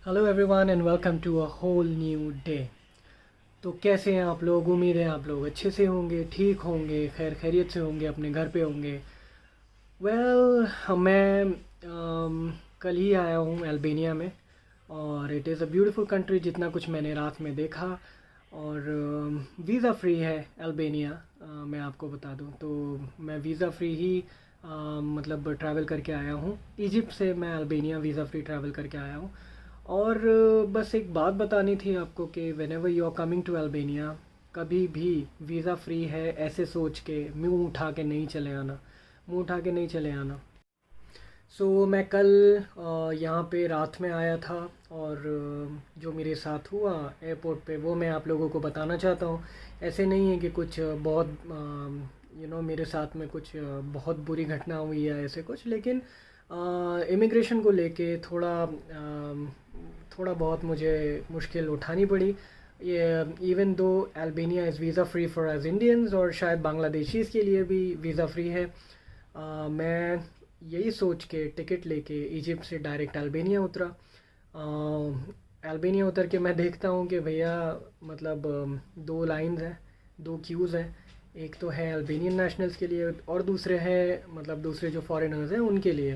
Hello everyone and welcome to a whole new day. तो कैसे हैं आप लोग? उम्मीद है आप लोग अच्छे से होंगे, ठीक होंगे, खैर खैरियत से होंगे, अपने घर पे होंगे। मैं कल ही आया हूँ अल्बानिया में। और it is a beautiful country जितना कुछ मैंने रात में देखा। और वीज़ा फ्री है अल्बानिया। मैं आपको बता दूँ तो मैं वीज़ा फ्री ही मतलब ट्रैवल करके आया हूँ। इजिप्ट से मैं अल्बानिया वीज़ा फ्री ट्रैवल करके आया हूँ। और बस एक बात बतानी थी आपको कि whenever you are coming to Albania, कभी भी वीज़ा फ्री है ऐसे सोच के मुंह उठा के नहीं चले आना। मुंह उठा के नहीं चले आना। मैं कल यहाँ पे रात में आया था। और जो मेरे साथ हुआ एयरपोर्ट पे वो मैं आप लोगों को बताना चाहता हूँ। ऐसे नहीं है कि कुछ बहुत मेरे साथ में कुछ बहुत बुरी घटना हुई है ऐसे कुछ, लेकिन इमिग्रेशन को लेके थोड़ा बहुत मुझे मुश्किल उठानी पड़ी। ये even though Albania is visa free for as Indians, और शायद बांग्लादेशीज़ के लिए भी वीज़ा फ्री है। मैं यही सोच के टिकट लेके इजिप्ट से डायरेक्ट अल्बानिया उतरा। अल्बानिया उतर के मैं देखता हूँ कि भैया मतलब दो लाइंस हैं, दो क्यूज़ हैं। एक तो है अल्बानियन नेशनल्स के लिए और दूसरे हैं मतलब दूसरे जो फॉरेनर्स हैं उनके लिए।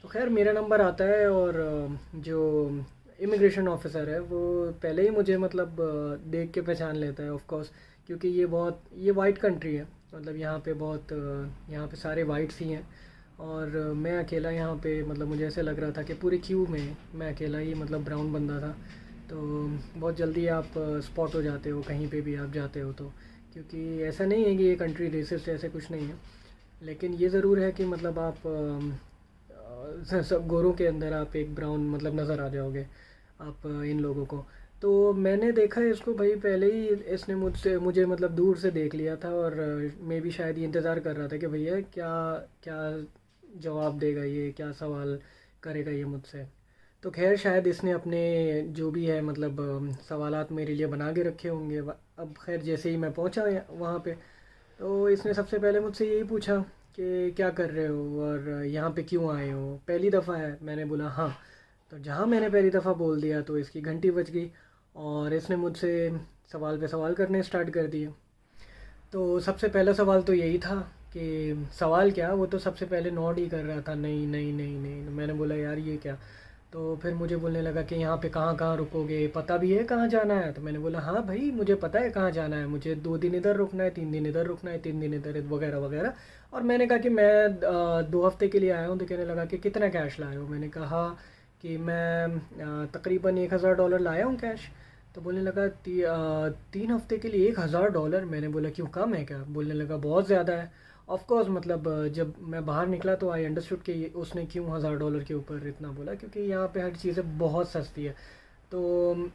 तो खैर मेरा नंबर आता है और जो इमिग्रेशन ऑफिसर है वो पहले ही मुझे मतलब देख के पहचान लेता है ऑफ कोर्स, क्योंकि ये वाइट कंट्री है। मतलब यहाँ पे यहाँ पे सारे वाइट्स ही हैं। और मैं अकेला यहाँ पे मतलब मुझे ऐसे लग रहा था कि पूरी क्यू में मैं अकेला ही मतलब ब्राउन बंदा था। तो बहुत जल्दी आप स्पॉट हो जाते हो कहीं पे भी आप जाते हो तो, क्योंकि ऐसा नहीं है कि ये कंट्री रेसिस्ट ऐसे कुछ नहीं है। लेकिन ये ज़रूर है कि मतलब आप सब गोरों के अंदर आप एक ब्राउन मतलब नज़र आ जाओगे आप इन लोगों को। तो मैंने देखा है इसको भाई, पहले ही इसने मुझे मतलब दूर से देख लिया था। और मैं भी शायद ये इंतज़ार कर रहा था कि भैया क्या क्या जवाब देगा, ये क्या सवाल करेगा ये मुझसे। तो खैर शायद इसने अपने जो भी है मतलब सवालात मेरे लिए बना के रखे होंगे। अब खैर जैसे ही मैं पहुंचा वहाँ पे, तो इसने सबसे पहले मुझसे यही पूछा कि क्या कर रहे हो और यहाँ पे क्यों आए हो, पहली दफ़ा है? मैंने बोला हाँ। तो जहाँ मैंने पहली दफ़ा बोल दिया तो इसकी घंटी बज गई और इसने मुझसे सवाल पे सवाल करने स्टार्ट कर दिए। तो सबसे पहला सवाल तो यही था कि सवाल क्या, वो तो सबसे पहले नॉट ही कर रहा था, नहीं नहीं नहीं नहीं। मैंने बोला यार ये क्या? तो फिर मुझे बोलने लगा कि यहाँ पे कहाँ कहाँ रुकोगे, पता भी है कहाँ जाना है? तो मैंने बोला हाँ भाई मुझे पता है कहाँ जाना है, मुझे 2 दिन इधर रुकना है, 3 दिन इधर रुकना है, 3 दिन इधर वगैरह वगैरह। और मैंने कहा कि मैं 2 हफ्ते के लिए आया हूँ। तो कहने लगा कि कितना कैश लाए हो? मैंने कहा कि मैं तकरीबन $1,000 लाया हूँ कैश। तो बोलने लगा 3 हफ्ते के लिए $1,000? मैंने बोला क्यों, कम है क्या? बोलने लगा बहुत ज़्यादा है। ऑफ कोर्स मतलब जब मैं बाहर निकला तो आई अंडरस्टूड कि उसने क्यों $1,000 के ऊपर इतना बोला, क्योंकि यहाँ पे हर चीज़ें बहुत सस्ती है। तो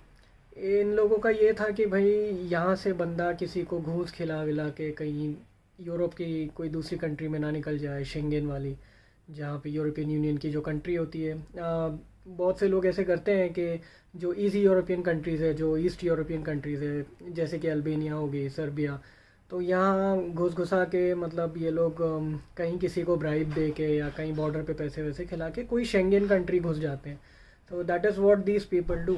इन लोगों का ये था कि भाई यहाँ से बंदा किसी को घूस खिला विला के कहीं यूरोप की कोई दूसरी कंट्री में ना निकल जाए, शेंगेन वाली, जहाँ पे यूरोपियन यूनियन की जो कंट्री होती है। बहुत से लोग ऐसे करते हैं कि जो ईज़ी यूरोपियन कंट्रीज़ है, जो ईस्ट यूरोपियन कंट्रीज़ है, जैसे कि अल्बानिया हो गई, सर्बिया, तो यहाँ घुस घुसा के मतलब ये लोग कहीं किसी को ब्राइब दे के या कहीं बॉर्डर पे पैसे वैसे खिला के कोई शेंगेन कंट्री घुस जाते हैं। तो that is what these people do.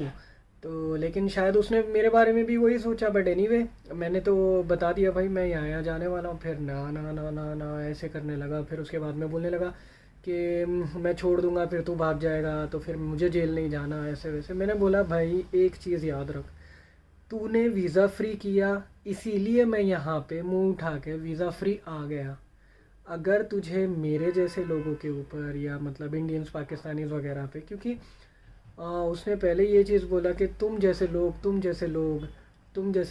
तो लेकिन शायद उसने मेरे बारे में भी वही सोचा, बट एनीवे मैंने तो बता दिया भाई मैं यहाँ जाने वाला हूँ। फिर ना ना ना ना ना ऐसे करने लगा। फिर उसके बाद में बोलने लगा कि मैं छोड़ दूंगा फिर तू भाग जाएगा तो फिर मुझे जेल नहीं जाना, ऐसे वैसे। मैंने बोला भाई एक चीज़ याद रख, तूने वीज़ा फ्री किया इसीलिए मैं यहाँ पे मुंह उठा के वीज़ा फ्री आ गया। अगर तुझे मेरे जैसे लोगों के ऊपर या मतलब इंडियंस पाकिस्तानीज वगैरह पे, क्योंकि उसने पहले ये चीज़ बोला कि तुम जैसे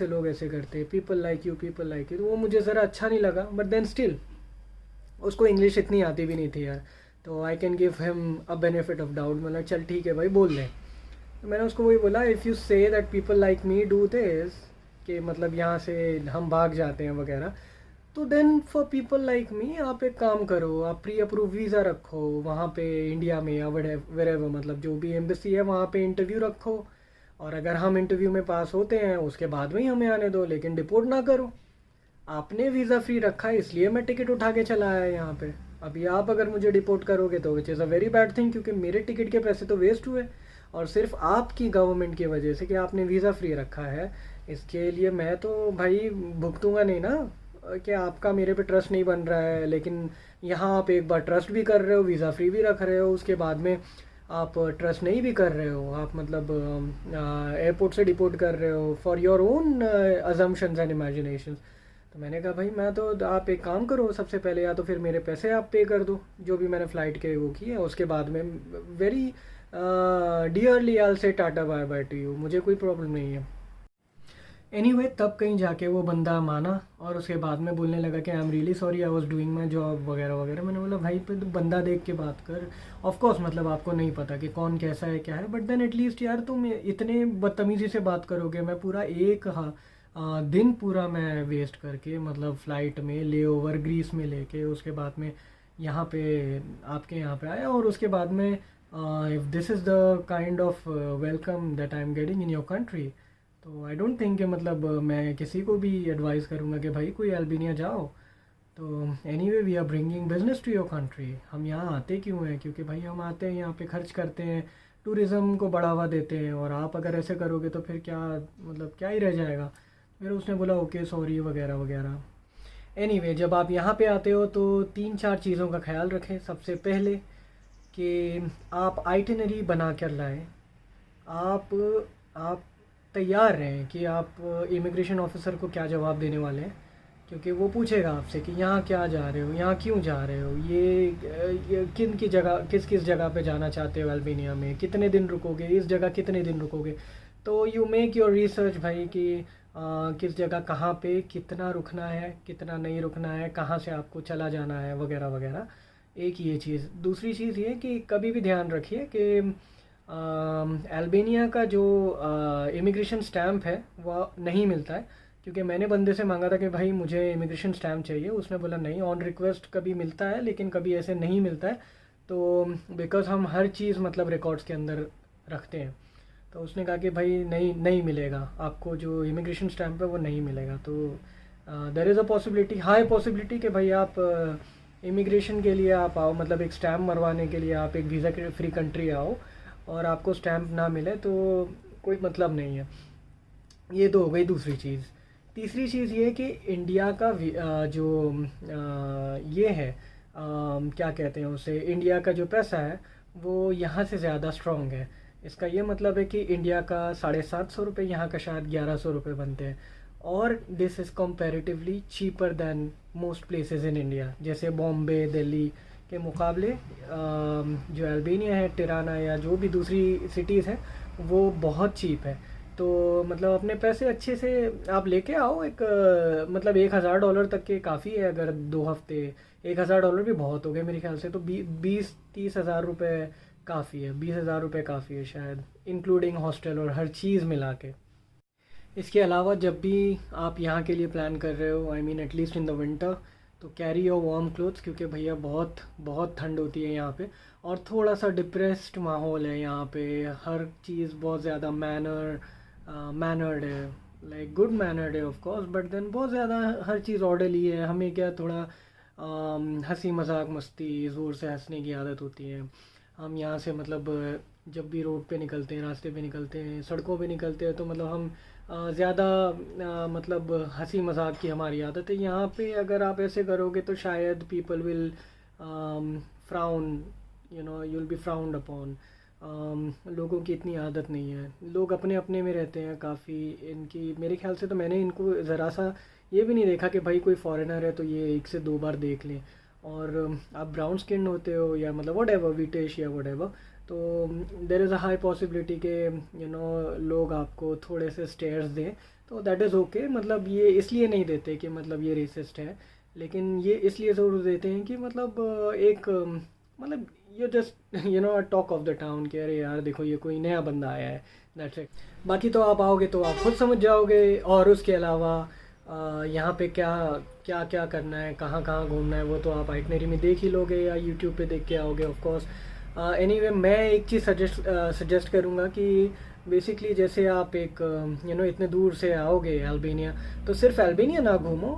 लोग ऐसे करते, पीपल लाइक यू। तो वो मुझे ज़रा अच्छा नहीं लगा, बट देन स्टिल उसको इंग्लिश इतनी आती भी नहीं थी यार। तो I can give him a benefit of doubt, मतलब चल ठीक है भाई बोल ले। तो मैंने उसको वही बोला, if you say that people like me do this, कि मतलब यहाँ से हम भाग जाते हैं वगैरह, तो then for people like me आप एक काम करो, आप प्री अप्रूव वीज़ा रखो वहाँ पे इंडिया में या वेरेवर, मतलब जो भी एम्बेसी है वहाँ पे इंटरव्यू रखो। और अगर हम इंटरव्यू में पास होते हैं उसके बाद में ही हमें आने दो, लेकिन डिपोर्ट ना करो। आपने वीज़ा फ्री रखा है इसलिए मैं टिकट उठा के चला आया यहाँ पे। अभी आप अगर मुझे डिपोर्ट करोगे तो which is a very bad thing, क्योंकि मेरे टिकट के पैसे तो वेस्ट हुए। और सिर्फ आपकी गवर्नमेंट की वजह से कि आपने वीज़ा फ्री रखा है, इसके लिए मैं तो भाई भुगतूंगा नहीं ना। कि आपका मेरे पे ट्रस्ट नहीं बन रहा है, लेकिन यहाँ आप एक बार ट्रस्ट भी कर रहे हो, वीज़ा फ्री भी रख रहे हो, उसके बाद में आप ट्रस्ट नहीं भी कर रहे हो, आप मतलब एयरपोर्ट से डिपोर्ट कर रहे हो for your own assumptions and imaginations. तो मैंने कहा भाई मैं तो, आप एक काम करो, सबसे पहले या तो फिर मेरे पैसे आप पे कर दो जो भी मैंने फ़्लाइट के वो किए, उसके बाद में very dearly I say tata bye bye to you, मुझे कोई प्रॉब्लम नहीं है। एनीवे तब कहीं जाके वो बंदा माना और उसके बाद में बोलने लगा कि I am really sorry, I was doing my job वगैरह वगैरह। मैंने बोला भाई पे तो बंदा देख के बात कर। ऑफ कोर्स मतलब आपको नहीं पता कि कौन कैसा है क्या है, बट देन एटलीस्ट यार तुम इतने बदतमीज़ी से बात करोगे। मैं पूरा एक दिन पूरा मैं वेस्ट करके मतलब फ़्लाइट में ले ओवर ग्रीस में लेके उसके बाद में यहाँ पे आपके यहाँ पे आया, और उसके बाद में if this is the kind of welcome that I am getting in your country, तो आई डोंट थिंक कि मतलब मैं किसी को भी एडवाइस करूँगा कि भाई कोई अल्बानिया जाओ। तो anyway we are bringing business to your country. हम यहाँ आते क्यों हैं? क्योंकि भाई हम आते हैं यहाँ पे खर्च करते हैं, टूरिज़्म को बढ़ावा देते हैं, और आप अगर ऐसे करोगे तो फिर क्या मतलब क्या ही रह जाएगा। फिर उसने बोला ओके सॉरी वगैरह वगैरह। एनीवे जब आप यहाँ पे आते हो तो 3-4 चीज़ों का ख्याल रखें। सबसे पहले कि आप आइटिनरी बना कर लाएँ। आप तैयार रहें कि आप इमिग्रेशन ऑफिसर को क्या जवाब देने वाले हैं, क्योंकि वो पूछेगा आपसे कि यहाँ क्या जा रहे हो, यहाँ क्यों जा रहे हो, ये किन की जगह किस किस जगह पे जाना चाहते हो अल्बानिया में, कितने दिन रुकोगे, इस जगह कितने दिन रुकोगे। तो यू मेक योर रिसर्च भाई कि किस जगह कहाँ पे कितना रुकना है, कितना नहीं रुकना है, कहाँ से आपको चला जाना है वगैरह वगैरह। एक ये चीज़। दूसरी चीज़ ये कि कभी भी ध्यान रखिए कि अल्बानिया का जो इमिग्रेशन स्टैम्प है वह नहीं मिलता है। क्योंकि मैंने बंदे से मांगा था कि भाई मुझे इमिग्रेशन स्टैम्प चाहिए, उसने बोला नहीं, ऑन रिक्वेस्ट कभी मिलता है लेकिन कभी ऐसे नहीं मिलता है। तो बिकॉज़ हम हर चीज़ मतलब रिकॉर्ड्स के अंदर रखते हैं, तो उसने कहा कि भाई नहीं नहीं मिलेगा आपको, जो इमिग्रेशन स्टैम्प है वो नहीं मिलेगा। तो there is a possibility, high possibility कि भाई आप इमिग्रेशन के लिए आप आओ, मतलब एक स्टैम्प मरवाने के लिए आप एक वीज़ा फ्री कंट्री आओ और आपको स्टैम्प ना मिले तो कोई मतलब नहीं है। ये तो हो गई दूसरी चीज़। तीसरी चीज़ ये कि इंडिया का जो ये है क्या कहते हैं उसे, इंडिया का जो पैसा है वो यहाँ से ज़्यादा स्ट्रॉन्ग है। इसका ये मतलब है कि इंडिया का 750 रुपये यहाँ का शायद 1100 रुपये बनते हैं, और this is comparatively cheaper then most places in India. जैसे बॉम्बे दिल्ली के मुकाबले जो अल्बानिया है, टिराना या जो भी दूसरी सिटीज़ हैं वो बहुत चीप है। तो मतलब अपने पैसे अच्छे से आप लेके आओ। एक मतलब $1000 तक के काफ़ी है अगर 2 हफ्ते। $1000 भी बहुत हो गए मेरे ख्याल से, तो 20-30 हज़ार रुपये काफ़ी है, 20,000 रुपये काफ़ी है शायद, इंक्लूडिंग हॉस्टल और हर चीज़ मिला के। इसके अलावा जब भी आप यहाँ के लिए प्लान कर रहे हो, I mean at least in the winter, तो कैरी योर वार्म क्लोथ्स, क्योंकि भैया बहुत बहुत ठंड होती है यहाँ पे, और थोड़ा सा डिप्रेस्ड माहौल है यहाँ पे। हर चीज़ बहुत ज़्यादा मैनर्ड है, लाइक गुड मैनर्ड है ऑफ कोर्स, बट देन बहुत ज़्यादा हर चीज़ ऑर्डरली है। हमें क्या थोड़ा हंसी मजाक मस्ती ज़ोर से हंसने की आदत होती है। हम यहाँ से मतलब जब भी रोड पे निकलते हैं, रास्ते पे निकलते हैं, सड़कों पे निकलते हैं, तो मतलब हम ज़्यादा मतलब हंसी मजाक की हमारी आदत है। यहाँ पे अगर आप ऐसे करोगे तो शायद people will frown, you will be frowned upon. लोगों की इतनी आदत नहीं है, लोग अपने अपने में रहते हैं काफ़ी। इनकी मेरे ख्याल से तो मैंने इनको ज़रा सा ये भी नहीं देखा कि भाई कोई फॉरेनर है तो ये 1 से 2 बार देख लें। और आप ब्राउन स्किन होते हो या मतलब वट एवर विटिश या वट एवर, तो there is a high possibility के लोग आपको थोड़े से स्टेयर्स दें, तो दैट इज़ ओके। मतलब ये इसलिए नहीं देते कि मतलब ये रेसिस्ट है, लेकिन ये इसलिए ज़रूर देते हैं कि मतलब एक मतलब you just talk of the town कि अरे यार देखो ये कोई नया बंदा आया है, दैट्स इट। बाकी तो आप आओगे तो आप खुद समझ जाओगे। और उसके अलावा यहाँ पे क्या क्या क्या करना है, कहाँ कहाँ घूमना है, वो तो आप आइटनरी में देख ही लोगे या यूट्यूब पे देख के आओगे ऑफ कोर्स। एनीवे मैं एक चीज़ सजेस्ट करूँगा कि बेसिकली जैसे आप एक इतने दूर से आओगे अल्बानिया, तो सिर्फ अल्बानिया ना घूमो,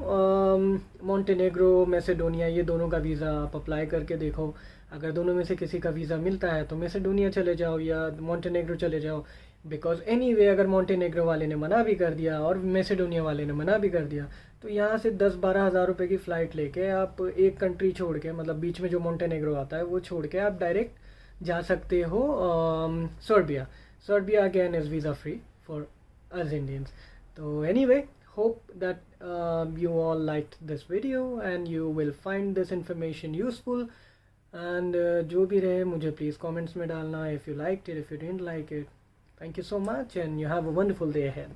मोंटेनेग्रो, मैसेडोनिया, ये दोनों का वीज़ा आप अप्लाई करके देखो। अगर दोनों में से किसी का वीज़ा मिलता है तो मैसेडोनिया चले जाओ या मोंटेनेग्रो चले जाओ, बिकॉज एनीवे अगर मोंटेनेग्रो वाले ने मना भी कर दिया और मैसेडोनिया वाले ने मना भी कर दिया, तो यहाँ से 10-12 हज़ार रुपये की फ़्लाइट लेके आप एक कंट्री छोड़ के, मतलब बीच में जो मोंटेनेग्रो आता है वो छोड़ के आप डायरेक्ट जा सकते हो Serbia. Serbia again is visa free for us Indians. तो anyway, hope that you all liked this video and you will find this information useful. And जो भी रहे मुझे please comments में डालना if you liked it, if you didn't like it. Thank you so much and you have a wonderful day ahead.